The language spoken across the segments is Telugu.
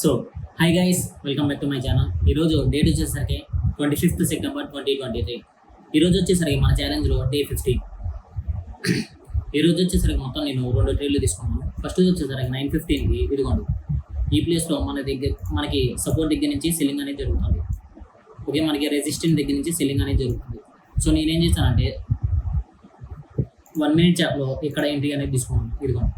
So hi guys, welcome back to my channel. ఈరోజు డేట్ వచ్చేసరికి 25th సెప్టెంబర్ 2023. ఈరోజు వచ్చేసరికి మన ఛాలెంజ్లో Day-15. ఈరోజు వచ్చేసరికి మొత్తం నేను 2 ట్రేడ్లు తీసుకున్నాను. ఫస్ట్ వచ్చేసరికి 9:15కి ఇదిగోండి ఈ ప్లేస్లో మనకి సపోర్ట్ దగ్గర నుంచి సెల్లింగ్ అనేది జరుగుతుంది. ఓకే, మనకి రెసిస్టెంట్ దగ్గర నుంచి సెల్లింగ్ అనేది జరుగుతుంది. సో నేనేం చేశానంటే 1 minute చాప్లో ఇక్కడ ఎంట్రీ అనేది తీసుకున్నాను. ఇదిగోండి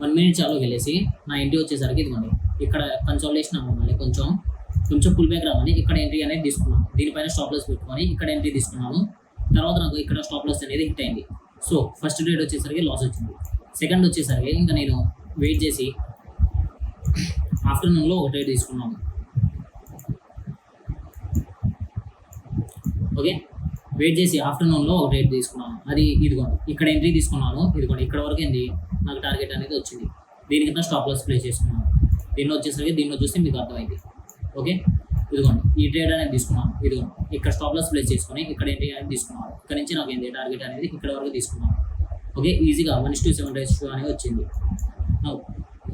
1 minute చాలో వెళ్ళేసి నా ఎంట్రీ వచ్చేసరికి ఇదిగోండి ఇక్కడ కన్సాలిడేషన్ అవ్వమని కొంచెం పుల్ బ్యాక్ రావని ఇక్కడ ఎంట్రీ అనేది తీసుకున్నాను. దీనిపైన స్టాప్ లాస్ పెట్టుకొని ఇక్కడ ఎంట్రీ తీసుకున్నాను. తర్వాత నాకు ఇక్కడ స్టాప్ లాస్ అనేది హిట్ అయింది. సో ఫస్ట్ ట్రేడ్ వచ్చేసరికి లాస్ వచ్చింది. సెకండ్ వచ్చేసరికి ఇంకా నేను వెయిట్ చేసి ఆఫ్టర్నూన్లో ఒక ట్రేడ్ తీసుకున్నాను. ఓకే, వెయిట్ చేసి ఆఫ్టర్నూన్లో ఒక ట్రేడ్ తీసుకున్నాను. అది ఇదిగోండి ఇక్కడ ఎంట్రీ తీసుకున్నాను. ఇదిగోండి ఇక్కడ వరకు ఏంది నాకు టార్గెట్ అనేది వచ్చింది. దీనికన్నా స్టాప్ లాస్ ప్లేస్ చేసుకున్నాను. దీనిలో చూస్తే మీకు అర్థమైంది. ఓకే, ఇదిగోండి ఈ ట్రేడ్ అనేది తీసుకున్నాను. ఇదిగోండి ఇక్కడ స్టాప్ లాస్ ప్లేస్ చేసుకొని ఇక్కడ ఎంట్రీ అనేది తీసుకున్నాను. ఇక్కడ నుంచి నాకు ఏంటి టార్గెట్ అనేది ఇక్కడ వరకు తీసుకున్నాను. ఓకే, ఈజీగా 1:7 రేషియో అనేది వచ్చింది.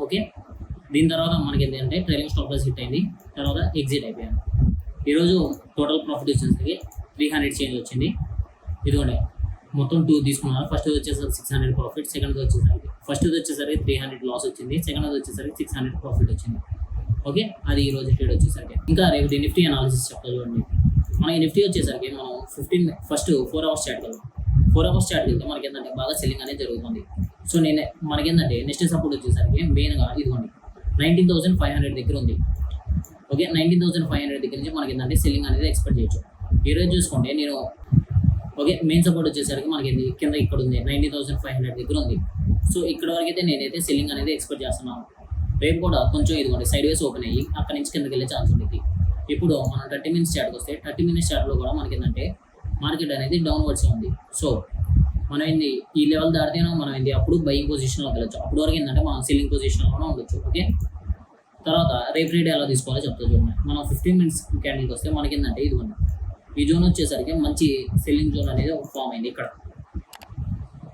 ఓకే, దీని తర్వాత మనకి ఏంటి అంటే ట్రైలింగ్ స్టాప్ లాస్ హిట్ అయింది. తర్వాత ఎగ్జిట్ అయిపోయాను. ఈరోజు టోటల్ ప్రాఫిట్ వచ్చేసరికి 300 చేంజ్ వచ్చింది. ఇదిగోండి మొత్తం 2 తీసుకున్నాను. ఫస్ట్ వచ్చేసరికి 600 ప్రాఫిట్, సెకండ్ వచ్చేసరికి 300 లాస్ వచ్చింది, సెకండ్ వచ్చేసరికి 600 ప్రాఫిట్ వచ్చింది. ఓకే, అది ఈరోజు ట్రేడ్ వచ్చేసరికి. ఇంకా రేపు నిఫ్టీ అనాలిసిస్ చెప్తా చూడండి. మనకి నిఫ్టీ వచ్చేసరికి మనం ఫస్ట్ 4 hours చాట్ వెళ్దాం. 4 hours చాట్ వెళ్తే మనకి ఏంటంటే బాగా సెల్లింగ్ అనేది జరుగుతుంది. సో మనకేంటంటే నెక్స్ట్ సపోర్ట్ వచ్చేసరికి మెయిన్గా ఇదిగోండి 19,500 దగ్గర ఉంది. ఓకే, 19,500 దగ్గర నుంచి మనకి ఏంటంటే సెల్లింగ్ అనేది ఎక్స్పెక్ట్ చేయొచ్చు. ఈరోజు చూసుకుంటే నేను ఓకే మెయిన్ సపోర్ట్ వచ్చేసరికి మనకి కింద ఇక్కడ ఉంది 19,500 దగ్గర ఉంది. సో ఇక్కడ వరకు అయితే నేనైతే సెల్లింగ్ అనేది ఎక్స్పెక్ట్ చేస్తున్నాను. రేపు కూడా కొంచెం ఇదిగోండి సైడ్ వేస్ ఓపెన్ అయ్యి అక్కడ నుంచి కిందకి వెళ్ళే ఛాన్స్ ఉంటుంది. ఇప్పుడు మనం 30 minutes చాట్కి వస్తే 30 minutes చాట్లో కూడా మనకి ఏంటంటే మార్కెట్ అనేది డౌన్వర్డ్స్ ఉంది. సో మనం ఈ లెవెల్ దాటితేనో మనం అప్పుడు బయింగ్ పొజిషన్లోకి వెళ్ళచ్చు. అప్పుడు వరకు ఏంటంటే మనం సెల్లింగ్ పొజిషన్లోనే ఉండొచ్చు. ఓకే, తర్వాత రేపు రేట్ ఎలా తీసుకోవాలో చెప్తా చూడండి. మనం 15 minutes క్యాండిల్కి వస్తే మనకి ఏంటంటే ఇదిగోండి ఈ జోన్ వచ్చేసరికి మంచి సెల్లింగ్ జోన్ అనేది ఫామ్ అయింది ఇక్కడ.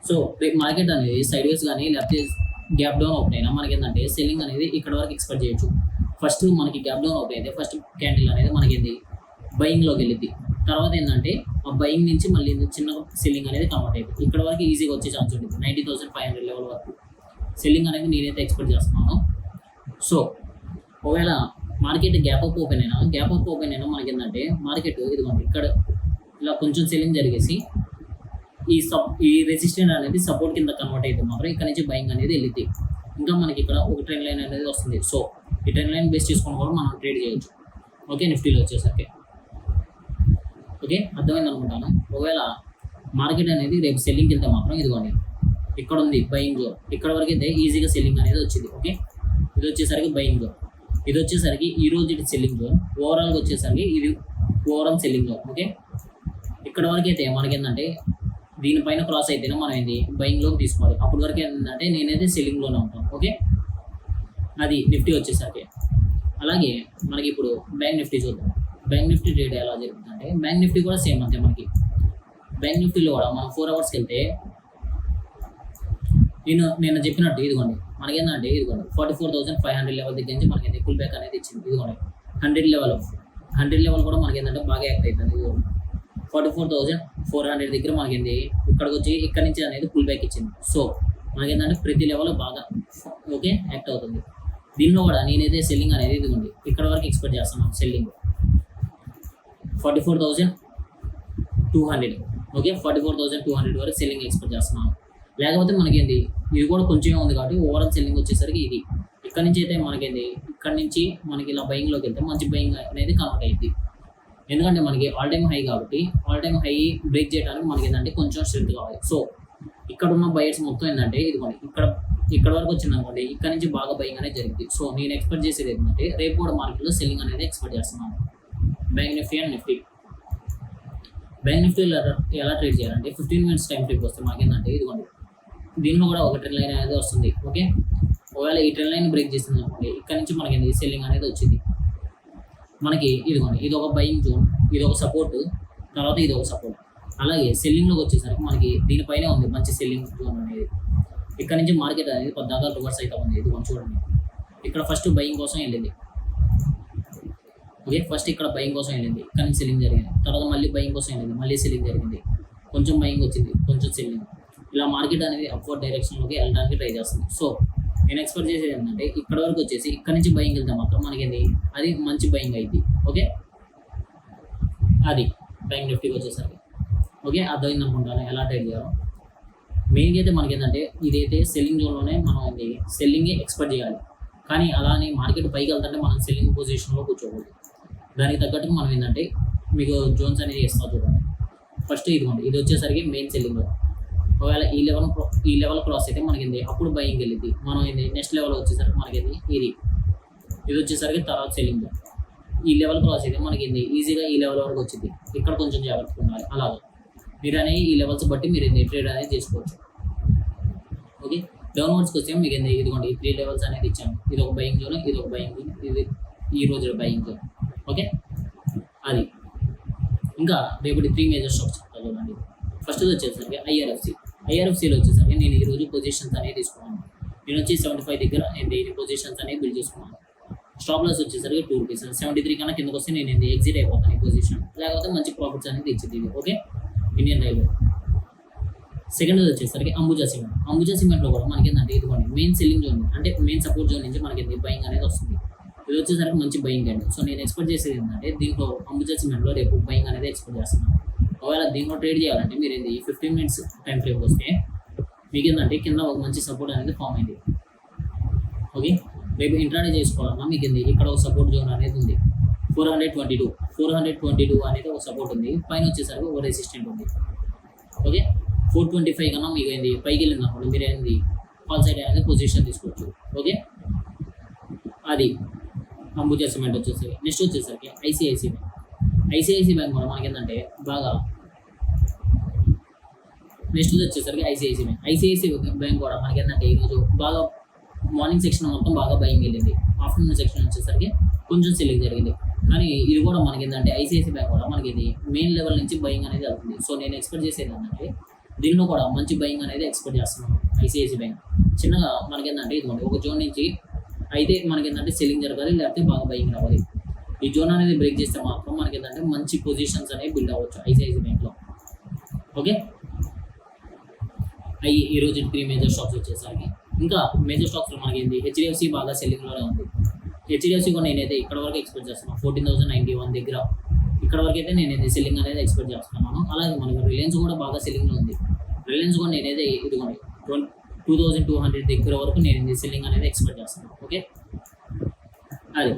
సో రేపు మార్కెట్ అనేది సైడ్ వేస్ కానీ లేకపోతే గ్యాప్ డౌన్ ఓపెన్ అయినా మనకి ఏంటంటే సెల్లింగ్ అనేది ఇక్కడ వరకు ఎక్స్పెక్ట్ చేయొచ్చు. ఫస్ట్ మనకి గ్యాప్ డౌన్ ఓపెన్ అయితే ఫస్ట్ క్యాండిల్ అనేది మనకి బయింగ్లోకి వెళ్ళింది. తర్వాత ఏంటంటే ఆ బయింగ్ నుంచి మళ్ళీ చిన్న సెల్లింగ్ అనేది కన్వర్ట్ అయిపోయింది. ఇక్కడ వరకు ఈజీగా వచ్చే ఛాన్స్ ఉంటుంది. 90,500 లెవెల్ వరకు సెల్లింగ్ అనేది నేనైతే ఎక్స్పెక్ట్ చేస్తున్నాను. సో ఒకవేళ మార్కెట్ గ్యాప్ అప్ ఓపెన్ అయినా మనకి ఏంటంటే మార్కెట్ ఇదిగోండి ఇక్కడ ఇలా కొంచెం సెల్లింగ్ జరిగేసి ఈ రెసిస్టెంట్ అనేది సపోర్ట్ కింద కన్వర్ట్ అయితే మాత్రం ఇక్కడ నుంచి బయింగ్ అనేది వెళ్ళింది. ఇంకా మనకి ఇక్కడ ఒక ట్రెండ్ లైన్ అనేది వస్తుంది. సో ఈ ట్రెండ్ లైన్ బేస్ చేసుకొని కూడా మనం ట్రేడ్ చేయొచ్చు. ఓకే, నిఫ్టీలో వచ్చేసరికి ఓకే అర్థమైంది అనుకుంటాను. ఒకవేళ మార్కెట్ అనేది రేపు సెల్లింగ్కి వెళ్తే మాత్రం ఇదిగోండి ఇక్కడ ఉంది బయింగ్ జోన్. ఇక్కడ వరకు అయితే ఈజీగా సెల్లింగ్ అనేది వచ్చింది. ఓకే, ఇది వచ్చేసరికి బయింగ్ జోన్, ఇది వచ్చేసరికి ఈ రోజు ఇది సెల్లింగ్ జోన్, ఓవరాల్గా వచ్చేసరికి ఇది ఓవరాల్ సెల్లింగ్ జోన్. ఓకే, ఇక్కడ వరకు అయితే మనకి ఏంటంటే దీనిపైన క్రాస్ అయితేనే మనం బయింగ్లోకి తీసుకోవాలి. అప్పటి వరకు ఏంటంటే నేనైతే సెల్లింగ్లోనే ఉంటాను. ఓకే, అది నిఫ్టీ వచ్చేసరికి. అలాగే మనకి ఇప్పుడు బ్యాంక్ నిఫ్టీ చూద్దాం. బ్యాంక్ నిఫ్టీ ట్రేడ్ ఎలా జరుగుతుందంటే బ్యాంక్ నిఫ్టీ కూడా సేమ్ అంతే. మనకి బ్యాంక్ నిఫ్టీలో కూడా మనం 4 hours వెళ్తే నేను చెప్పినట్టు ఇదిగోండి మనకి ఏంటంటే ఇదిగోండి 44,500 లెవెల్ దగ్గర నుంచి మనకి పుల్ బ్యాక్ అనేది ఇచ్చింది. ఇదిగోండి 100 లెవెల్ కూడా మనకి ఏంటంటే బాగా యాక్ట్ అవుతుంది. ఇదిగోండి 44,400 దగ్గర మనకి ఇక్కడికి వచ్చి ఇక్కడ నుంచి అనేది పుల్ బ్యాక్ ఇచ్చింది. సో మనకి ఏంటంటే ప్రతి లెవెల్ బాగా ఓకే యాక్ట్ అవుతుంది. దీనిలో కూడా నేనైతే సెల్లింగ్ అనేది ఇదిగోండి ఇక్కడ వరకు ఎక్స్పెక్ట్ చేస్తున్నాను. సెల్లింగ్ 44,200 ఓకే 44,200 వరకు సెల్లింగ్ ఎక్స్పెక్ట్ చేస్తున్నాను. లేకపోతే మనకి ఇది కూడా కొంచెమే ఉంది కాబట్టి ఓవరాల్ సెల్లింగ్ వచ్చేసరికి ఇది ఇక్కడ నుంచి అయితే మనకి ఇక్కడ నుంచి మనకి ఇలా బయింగ్లోకి వెళ్తే మంచి బయింగ్ అనేది కన్వర్ట్ అయ్యింది. ఎందుకంటే మనకి ఆల్ టైమ్ హై కాబట్టి ఆల్ టైమ్ హై బ్రేక్ చేయడానికి మనకి ఏంటంటే కొంచెం స్ట్రెంత్ కావాలి. సో ఇక్కడ ఉన్న బయర్స్ మొత్తం ఏంటంటే ఇదిగోండి ఇక్కడ వరకు వచ్చింది అనుకోండి, ఇక్కడ నుంచి బాగా బయింగ్ అనేది జరిగింది. సో నేను ఎక్స్పెక్ట్ చేసేది ఏంటంటే రేపు కూడా మార్కెట్లో సెల్లింగ్ అనేది ఎక్స్పెక్ట్ చేస్తున్నాను. బ్యాంక్ నిఫ్టీ అండ్ నిఫ్టీ ఎలా ట్రేడ్ చేయాలంటే 15 minutes టైం ట్రిప్ వస్తే మనకి ఏంటంటే ఇదిగోండి దీనిలో కూడా ఒక ట్రెండ్ లైన్ అనేది వస్తుంది. ఓకే, ఒకవేళ ఈ ట్రెండ్ లైన్ బ్రేక్ చేసింది అనుకోండి ఇక్కడ నుంచి మనకి సెల్లింగ్ అనేది వచ్చింది. మనకి ఇదిగోండి ఇది ఒక బయింగ్ జోన్, ఇది ఒక సపోర్ట్, తర్వాత ఇది ఒక సపోర్ట్. అలాగే సెల్లింగ్లోకి వచ్చేసరికి మనకి దీనిపైనే ఉంది మంచి సెల్లింగ్ జోన్ అనేది. ఇక్కడ నుంచి మార్కెట్ అనేది పద్దాకా రివర్స్ అవుతా ఉంది. ఇది కొంచెం చూడండి, ఇక్కడ ఫస్ట్ బయింగ్ కోసం వెళ్ళింది. ఓకే, ఫస్ట్ ఇక్కడ బయింగ్ కోసం వెళ్ళింది, ఇక్కడ నుంచి సెల్లింగ్ జరిగింది. తర్వాత మళ్ళీ బయింగ్ కోసం వెళ్ళింది, మళ్ళీ సెల్లింగ్ జరిగింది. కొంచెం బయింగ్ వచ్చింది, కొంచెం సెల్లింగ్. ఇలా మార్కెట్ అనేది అప్వర్డ్ డైరెక్షన్లోకి వెళ్ళడానికి ట్రై చేస్తుంది. సో నేను ఎక్స్పెక్ట్ చేసేది ఏంటంటే ఇక్కడ వరకు వచ్చేసి ఇక్కడ నుంచి బయింగ్ వెళ్తే మాత్రం మనకి అది మంచి బయింగ్ అయింది. ఓకే, అది బ్యాంక్ నిఫ్టీకి వచ్చేసరికి. ఓకే, అర్థమైంది అనుకుంటాను ఎలా ట్రేడ్ చేయాలో. మెయిన్గా అయితే మనకి ఏంటంటే ఇదైతే సెల్లింగ్ జోన్లోనే మనం సెల్లింగే ఎక్స్పెక్ట్ చేయాలి. కానీ అలానే మార్కెట్ పైకి వెళ్తుంటే మనం సెల్లింగ్ పొజిషన్లో కూర్చోకూడదు. దానికి తగ్గట్టుగా మనం ఏంటంటే మీకు జోన్స్ అనేది ఇస్తా చూడండి. ఫస్ట్ ఇదిగోండి, ఇది వచ్చేసరికి మెయిన్ సెల్లింగ్. ఒకవేళ ఈ లెవెల్ క్రాస్ అయితే మనకి అప్పుడు బయింగ్ వెళ్ళింది. మనం నెక్స్ట్ లెవెల్ వచ్చేసరికి మనకి ఇది వచ్చేసరికి తర్వాత సెల్లింగ్. ఈ లెవెల్ క్రాస్ అయితే మనకి ఈజీగా ఈ లెవెల్ వరకు వచ్చింది. ఇక్కడ కొంచెం జాగ్రత్తగా ఉండాలి. అలాగే మీరు అనేది ఈ లెవెల్స్ బట్టి మీరు ట్రేడ్ అనేది చేసుకోవచ్చు. ఓకే, డౌన్వర్డ్స్కి వచ్చే మీకు ఇదిగోండి, ఈ 3 లెవెల్స్ అనేది ఇచ్చాను. ఇది ఒక బయింగ్ జోన్, ఇది ఒక బయింగ్ జోన్, ఇది ఈ రోజు బయింగ్ జోన్. ఓకే, అది ఇంకా రేపటి 3 మేజర్ స్టాక్స్ చెప్తా చూడండి. ఫస్ట్ వచ్చేసరికి ఐఆర్ఎఫ్సీలో వచ్చేసరికి నేను ఈరోజు పొజిషన్స్ అనేది తీసుకున్నాను. నేను వచ్చి 75 దగ్గర నేను పొజిషన్స్ అనేది బిల్డ్ చేసుకున్నాను. స్టాప్ లాస్ వచ్చేసరికి 2 రూపీస్. 73 కన్నా కిందకు వస్తే నేను ఎగ్జిట్ అయిపోతాను ఈ పొజిషన్, లేకపోతే మంచి ప్రాఫిట్స్ అనేది ఇచ్చింది ఇది. Okay, Indian railway. సెకండ్ వచ్చేసరికి అంబుజా సిమెంట్లో కూడా మనకి ఇదిగోండి మెయిన్ సెల్లింగ్ జోన్, అంటే మెయిన్ సపోర్ట్ జోన్ నుంచి మనకి బయింగ్ అనేది వస్తుంది. ఇది వచ్చేసరికి మంచి బయింగ్ అండి. సో నేను ఎక్స్పెక్ట్ చేసేది ఏంటంటే దీంట్లో అంబుజా సిమెంట్లో రేపు బయింగ్ అనేది ఎక్స్పెక్ట్ చేస్తున్నాను. ఒకవేళ దీంట్లో ట్రేడ్ చేయాలంటే మీరు 15 మినిట్స్ టైం ఫ్రేమ్ వస్తే మీకు కింద ఒక మంచి సపోర్ట్ అనేది ఫామ్ అయింది. ఓకే, రేపు ఇంట్రాడే చేసుకోవాలన్నా మీకు ఇక్కడ ఒక సపోర్ట్ జోన్ అనేది ఉంది. 422 అనేది ఒక సపోర్ట్ ఉంది. పైన వచ్చేసరికి ఒక రెసిస్టెంట్ ఉంది. ఓకే, 425 కన్నా మీకు పైకి వెళ్ళింది అప్పుడు మీరు ఫాల్ సైడ్ అనేది పొజిషన్ తీసుకోవచ్చు. ఓకే, అది అంబుజా సిమెంట్ వచ్చేసరికి. నెక్స్ట్ వచ్చేసరికి ఐసిఐసి బ్యాంక్ కూడా మనకి బాగా. నెక్స్ట్ వచ్చేసరికి ఐసిఐసి బ్యాంక్ కూడా మనకి ఈరోజు బాగా మార్నింగ్ సెక్షన్ మొత్తం బాగా బయింగ్ వెళ్ళింది. ఆఫ్టర్నూన్ సెక్షన్ వచ్చేసరికి కొంచెం సెల్లింగ్ జరిగింది. కానీ ఇది కూడా మనకి ఐసిఐసి బ్యాంక్ కూడా మనకి మెయిన్ లెవెల్ నుంచి బయింగ్ అనేది అవుతుంది. సో నేను ఎక్స్పెక్ట్ చేసేది ఏంటంటే దీనిలో కూడా మంచి బయింగ్ అనేది ఎక్స్పెక్ట్ చేస్తున్నాను. ఐసిఐసి బ్యాంక్ చిన్నగా మనకి ఇదిగోండి ఒక జోన్ నుంచి అయితే మనకి సెల్లింగ్ జరగాలి, లేకపోతే బాగా బయింగ్ రావాలి. ఈ జోన్ అనేది బ్రేక్ చేస్తే మాత్రం మనకి మంచి పొజిషన్స్ అనేవి బిల్డ్ అవ్వచ్చు ఐసిఐసి బ్యాంక్లో. ఓకే, ఈరోజు 3 మేజర్ స్టాక్స్ వచ్చేసరికి. ఇంకా మేజర్ స్టాక్స్లో మనకి హెచ్డిఎఫ్సి బాగా సెల్లింగ్లోనే ఉంది. హెచ్డిఎఫ్సి కూడా నేనైతే ఇక్కడ వరకు ఎక్స్పెక్ట్ చేస్తున్నాను. 14,091 దగ్గర ఇక్కడ వరకు అయితే నేనైతే సెల్లింగ్ అనేది ఎక్స్పెక్ట్ చేస్తున్నాను. అలాగే మనకి రిలయన్స్ కూడా బాగా సెల్లింగ్లో ఉంది. రిలయన్స్ కూడా నేనైతే ఇదిగోండి 2200 దగ్గర వరకు నేను సెల్లింగ్ అనేది ఎక్స్పెక్ట్ చేస్తున్నాను. ఓకే, అది